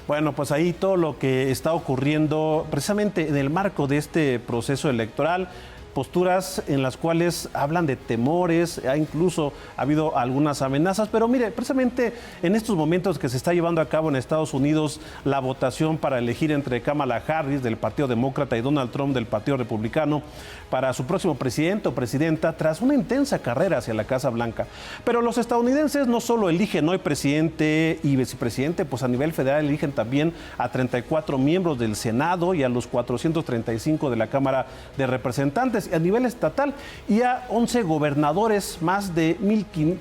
Bueno, pues ahí todo lo que está ocurriendo precisamente en el marco de este proceso electoral, posturas en las cuales hablan de temores, incluso ha habido algunas amenazas, pero mire, precisamente en estos momentos que se está llevando a cabo en Estados Unidos la votación para elegir entre Kamala Harris del Partido Demócrata y Donald Trump del Partido Republicano para su próximo presidente o presidenta, tras una intensa carrera hacia la Casa Blanca. Pero los estadounidenses no solo eligen hoy presidente y vicepresidente, pues a nivel federal eligen también a 34 miembros del Senado y a los 435 de la Cámara de Representantes, a nivel estatal, y a 11 gobernadores, más de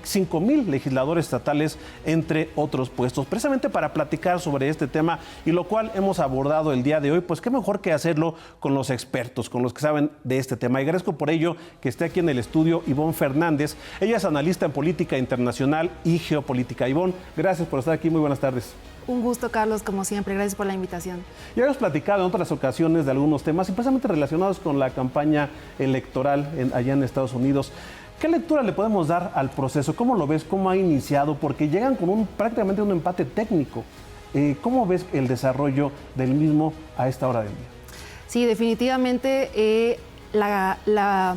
5,000 legisladores estatales, entre otros puestos. Precisamente para platicar sobre este tema, y lo cual hemos abordado el día de hoy, pues qué mejor que hacerlo con los expertos, con los que saben de este tema. Y agradezco por ello que esté aquí en el estudio Ivonne Fernández. Ella es analista en política internacional y geopolítica. Ivonne, gracias por estar aquí. Muy buenas tardes. Un gusto, Carlos, como siempre. Gracias por la invitación. Ya hemos platicado en otras ocasiones de algunos temas, precisamente relacionados con la campaña electoral allá en Estados Unidos. ¿Qué lectura le podemos dar al proceso? ¿Cómo lo ves? ¿Cómo ha iniciado? Porque llegan con prácticamente un empate técnico. ¿Cómo ves el desarrollo del mismo a esta hora del día? Sí, definitivamente la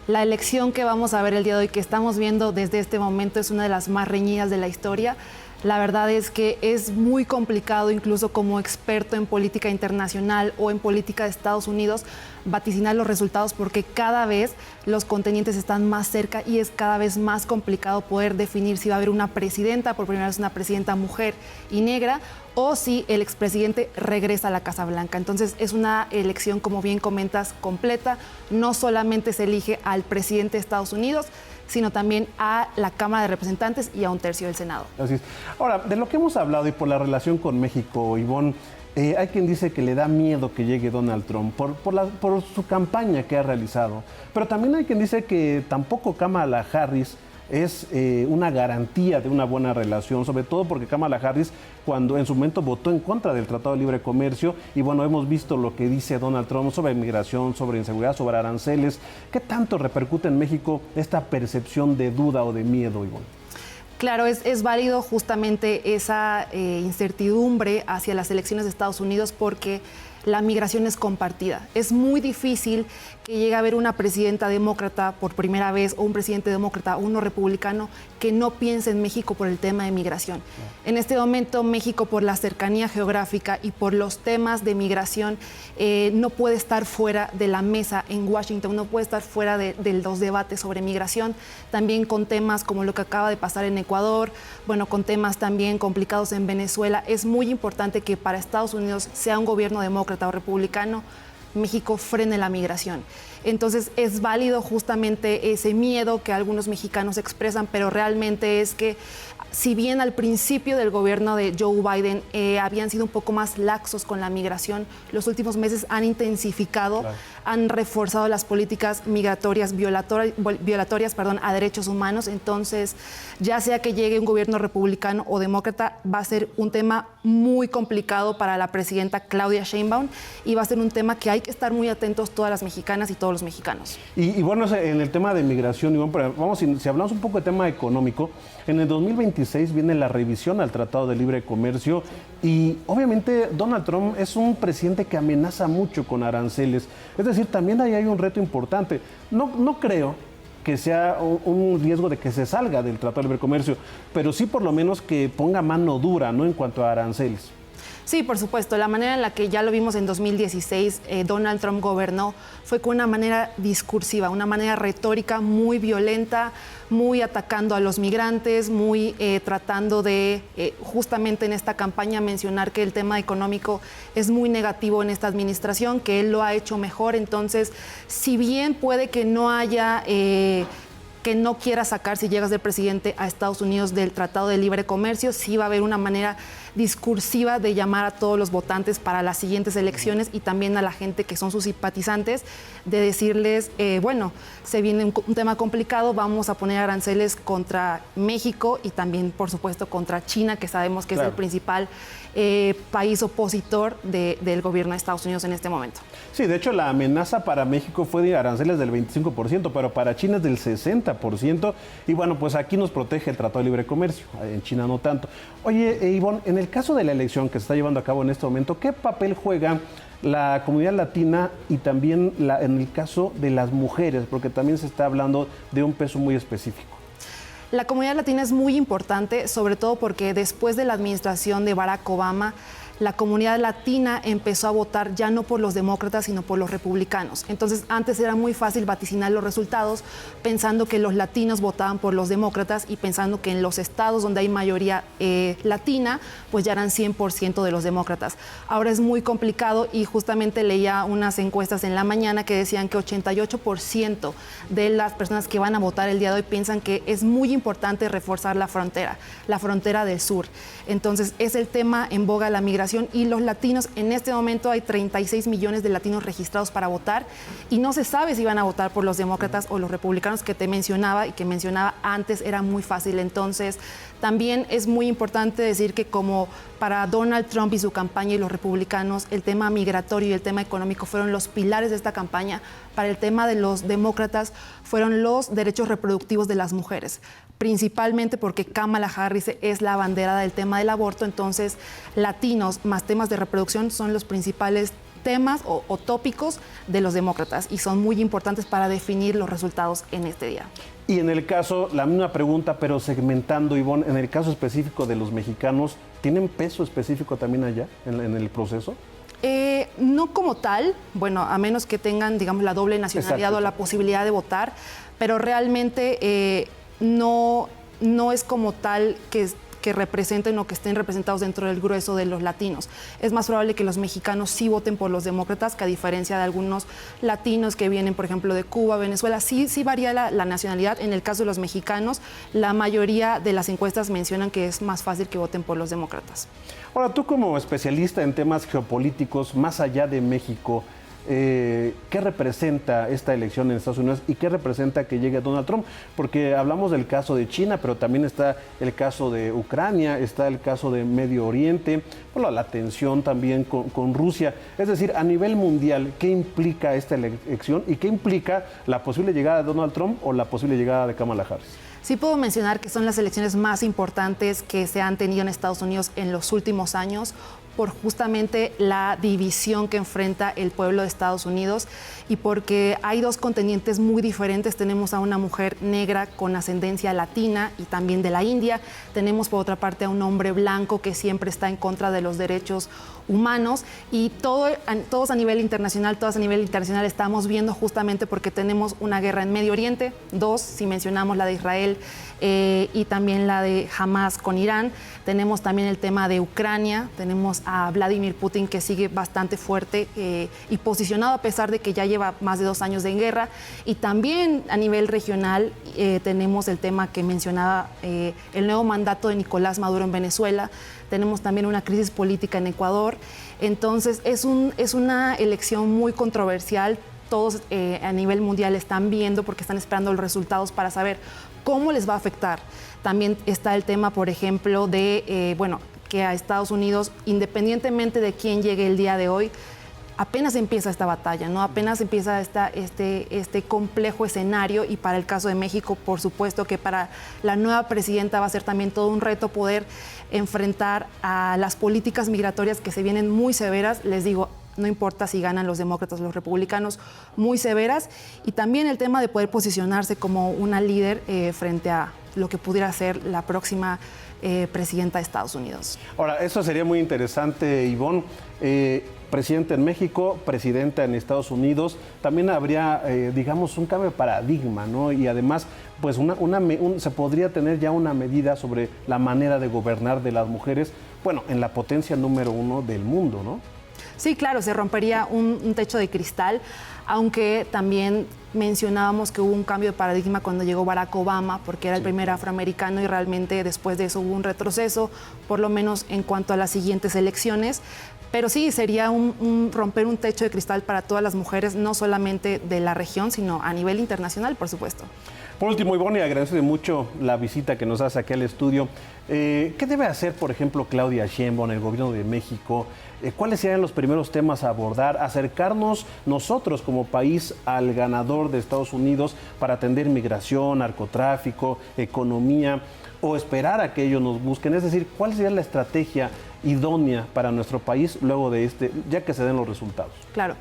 elección que vamos a ver el día de hoy, que estamos viendo desde este momento, es una de las más reñidas de la historia. La verdad es que es muy complicado, incluso como experto en política internacional o en política de Estados Unidos, vaticinar los resultados, porque cada vez los contendientes están más cerca y es cada vez más complicado poder definir si va a haber una presidenta, por primera vez una presidenta mujer y negra, o si el expresidente regresa a la Casa Blanca. Entonces es una elección, como bien comentas, completa. No solamente se elige al presidente de Estados Unidos, sino también a la Cámara de Representantes y a un tercio del Senado. Así es. Ahora, de lo que hemos hablado y por la relación con México, Ivonne, hay quien dice que le da miedo que llegue Donald Trump por su campaña que ha realizado, pero también hay quien dice que tampoco Kamala Harris es una garantía de una buena relación, sobre todo porque Kamala Harris, cuando en su momento votó en contra del Tratado de Libre Comercio, y bueno, hemos visto lo que dice Donald Trump sobre inmigración, sobre inseguridad, sobre aranceles. ¿Qué tanto repercute en México esta percepción de duda o de miedo, Ivonne? Claro, es válido justamente esa incertidumbre hacia las elecciones de Estados Unidos, porque la migración es compartida. Es muy difícil que llegue a haber una presidenta demócrata por primera vez, o un presidente demócrata o uno republicano, que no piense en México por el tema de migración. En este momento, México, por la cercanía geográfica y por los temas de migración, no puede estar fuera de la mesa en Washington, no puede estar fuera de los debates sobre migración, también con temas como lo que acaba de pasar en Ecuador, bueno, con temas también complicados en Venezuela. Es muy importante que para Estados Unidos, sea un gobierno demócrata o republicano, México frene la migración. Entonces es válido justamente ese miedo que algunos mexicanos expresan, pero realmente es que, si bien al principio del gobierno de Joe Biden habían sido un poco más laxos con la migración, los últimos meses han intensificado, claro, han reforzado las políticas migratorias violatorias a derechos humanos. Entonces, ya sea que llegue un gobierno republicano o demócrata, va a ser un tema muy complicado para la presidenta Claudia Sheinbaum, y va a ser un tema que hay que estar muy atentos todas las mexicanas y todos los mexicanos. Y bueno, en el tema de migración, Ivonne, pero vamos, si hablamos un poco de tema económico, en el 2026 viene la revisión al Tratado de Libre Comercio, y obviamente Donald Trump es un presidente que amenaza mucho con aranceles. Es decir, también ahí hay un reto importante. No creo que sea un riesgo de que se salga del Tratado de Libre Comercio, pero sí por lo menos que ponga mano dura, ¿no?, en cuanto a aranceles. Sí, por supuesto. La manera en la que ya lo vimos en 2016, Donald Trump gobernó, fue con una manera discursiva, una manera retórica muy violenta, muy atacando a los migrantes, muy tratando de, justamente en esta campaña, mencionar que el tema económico es muy negativo en esta administración, que él lo ha hecho mejor. Entonces, si bien puede que no haya... que no quiera sacar, si llega a ser presidente, a Estados Unidos del Tratado de Libre Comercio, sí va a haber una manera discursiva de llamar a todos los votantes para las siguientes elecciones, y también a la gente que son sus simpatizantes, de decirles, bueno, se viene un tema complicado, vamos a poner aranceles contra México y también, por supuesto, contra China, que sabemos que, claro, es el principal país opositor del gobierno de Estados Unidos en este momento. Sí, de hecho la amenaza para México fue de aranceles del 25%, pero para China es del 60%, y bueno, pues aquí nos protege el Tratado de Libre Comercio, en China no tanto. Oye, Ivonne, en el caso de la elección que se está llevando a cabo en este momento, ¿qué papel juega la comunidad latina y también en el caso de las mujeres? Porque también se está hablando de un peso muy específico. La comunidad latina es muy importante, sobre todo porque después de la administración de Barack Obama, la comunidad latina empezó a votar ya no por los demócratas, sino por los republicanos. Entonces, antes era muy fácil vaticinar los resultados pensando que los latinos votaban por los demócratas y pensando que en los estados donde hay mayoría latina, pues ya eran 100% de los demócratas. Ahora es muy complicado y justamente leía unas encuestas en la mañana que decían que 88% de las personas que van a votar el día de hoy piensan que es muy importante reforzar la frontera del sur. Entonces, es el tema en boga, la migración, y los latinos. En este momento hay 36 millones de latinos registrados para votar y no se sabe si van a votar por los demócratas o los republicanos, que te mencionaba y que mencionaba antes, era muy fácil. Entonces, también es muy importante decir que como para Donald Trump y su campaña y los republicanos, el tema migratorio y el tema económico fueron los pilares de esta campaña, para el tema de los demócratas fueron los derechos reproductivos de las mujeres, principalmente porque Kamala Harris es la abanderada del tema del aborto. Entonces, latinos más temas de reproducción son los principales temas o tópicos de los demócratas y son muy importantes para definir los resultados en este día. Y en el caso, la misma pregunta, pero segmentando, Ivonne, en el caso específico de los mexicanos, ¿tienen peso específico también allá en el proceso? No como tal, bueno, a menos que tengan, digamos, la doble nacionalidad. Exacto. O la posibilidad de votar, pero realmente no es como tal que representen o que estén representados dentro del grueso de los latinos. Es más probable que los mexicanos sí voten por los demócratas, que a diferencia de algunos latinos que vienen, por ejemplo, de Cuba, Venezuela, sí varía la nacionalidad. En el caso de los mexicanos, la mayoría de las encuestas mencionan que es más fácil que voten por los demócratas. Ahora, tú como especialista en temas geopolíticos, más allá de México, ¿qué representa esta elección en Estados Unidos y qué representa que llegue Donald Trump? Porque hablamos del caso de China, pero también está el caso de Ucrania, está el caso de Medio Oriente, bueno, la tensión también con Rusia. Es decir, a nivel mundial, ¿qué implica esta elección y qué implica la posible llegada de Donald Trump o la posible llegada de Kamala Harris? Sí puedo mencionar que son las elecciones más importantes que se han tenido en Estados Unidos en los últimos años, por justamente la división que enfrenta el pueblo de Estados Unidos y porque hay dos contendientes muy diferentes. Tenemos a una mujer negra con ascendencia latina y también de la India. Tenemos por otra parte a un hombre blanco que siempre está en contra de los derechos humanos y todas a nivel internacional estamos viendo justamente porque tenemos una guerra en Medio Oriente, dos, si mencionamos la de Israel y también la de Hamas con Irán. Tenemos también el tema de Ucrania, tenemos a Vladimir Putin que sigue bastante fuerte y posicionado a pesar de que ya lleva más de 2 años de guerra. Y también a nivel regional tenemos el tema que mencionaba, el nuevo mandato de Nicolás Maduro en Venezuela. Tenemos también una crisis política en Ecuador. Entonces es una elección muy controversial. Todos a nivel mundial están viendo porque están esperando los resultados para saber cómo les va a afectar. También está el tema, por ejemplo, de que a Estados Unidos, independientemente de quién llegue el día de hoy, apenas empieza esta batalla, ¿no? Apenas empieza este complejo escenario y para el caso de México, por supuesto que para la nueva presidenta va a ser también todo un reto poder enfrentar a las políticas migratorias que se vienen muy severas, les digo, no importa si ganan los demócratas o los republicanos, muy severas, y también el tema de poder posicionarse como una líder frente a lo que pudiera ser la próxima presidenta de Estados Unidos. Ahora, eso sería muy interesante, Ivonne. Presidente en México, presidenta en Estados Unidos, también habría, digamos, un cambio de paradigma, ¿no? Y además, pues se podría tener ya una medida sobre la manera de gobernar de las mujeres, bueno, en la potencia número 1 del mundo, ¿no? Sí, claro, se rompería un techo de cristal, aunque también mencionábamos que hubo un cambio de paradigma cuando llegó Barack Obama, porque era el primer afroamericano y realmente después de eso hubo un retroceso, por lo menos en cuanto a las siguientes elecciones. Pero sí, sería romper un techo de cristal para todas las mujeres, no solamente de la región, sino a nivel internacional, por supuesto. Por último, Ivonne, agradezco mucho la visita que nos hace aquí al estudio. ¿Qué debe hacer, por ejemplo, Claudia Sheinbaum, el gobierno de México? ¿Cuáles serían los primeros temas a abordar? Acercarnos nosotros como país al ganador de Estados Unidos para atender migración, narcotráfico, economía. o esperar a que ellos nos busquen? Es decir, ¿cuál sería la estrategia idónea para nuestro país luego de ya que se den los resultados? Claro.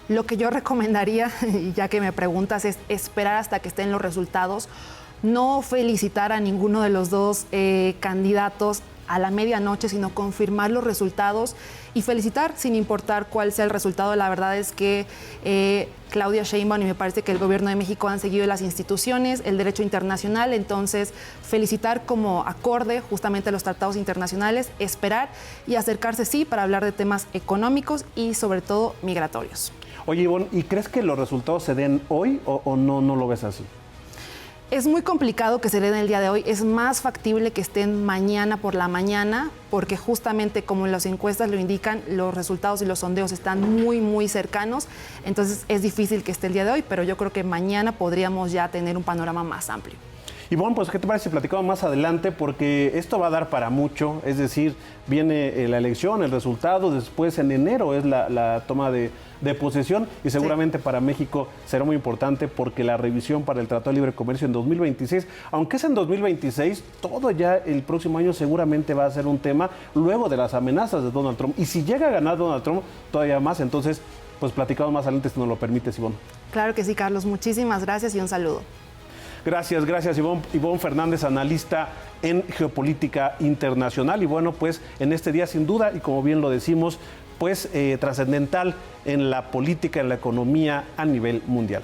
Lo que yo recomendaría, ya que me preguntas, es esperar hasta que estén los resultados, no felicitar a ninguno de los dos candidatos a la medianoche, sino confirmar los resultados y felicitar sin importar cuál sea el resultado. La verdad es que Claudia Sheinbaum y me parece que el gobierno de México han seguido las instituciones, el derecho internacional, entonces felicitar como acorde justamente a los tratados internacionales, esperar y acercarse sí para hablar de temas económicos y sobre todo migratorios. Oye, Ivonne, ¿y crees que los resultados se den hoy o no lo ves así? Es muy complicado que se den el día de hoy, es más factible que estén mañana por la mañana, porque justamente como las encuestas lo indican, los resultados y los sondeos están muy cercanos, entonces es difícil que esté el día de hoy, pero yo creo que mañana podríamos ya tener un panorama más amplio. Ivonne, pues ¿qué te parece si platicamos más adelante? Porque esto va a dar para mucho, es decir, viene la elección, el resultado, después en enero es la toma de posesión y seguramente para México será muy importante porque la revisión para el Tratado de Libre Comercio en 2026, aunque es en 2026, todo ya el próximo año seguramente va a ser un tema luego de las amenazas de Donald Trump. Y si llega a ganar Donald Trump, todavía más, entonces pues platicamos más adelante si nos lo permites, Ivonne. Claro que sí, Carlos, muchísimas gracias y un saludo. Gracias Ivonne Fernández, analista en geopolítica internacional. Y bueno, pues en este día sin duda, y como bien lo decimos, pues trascendental en la política, en la economía a nivel mundial.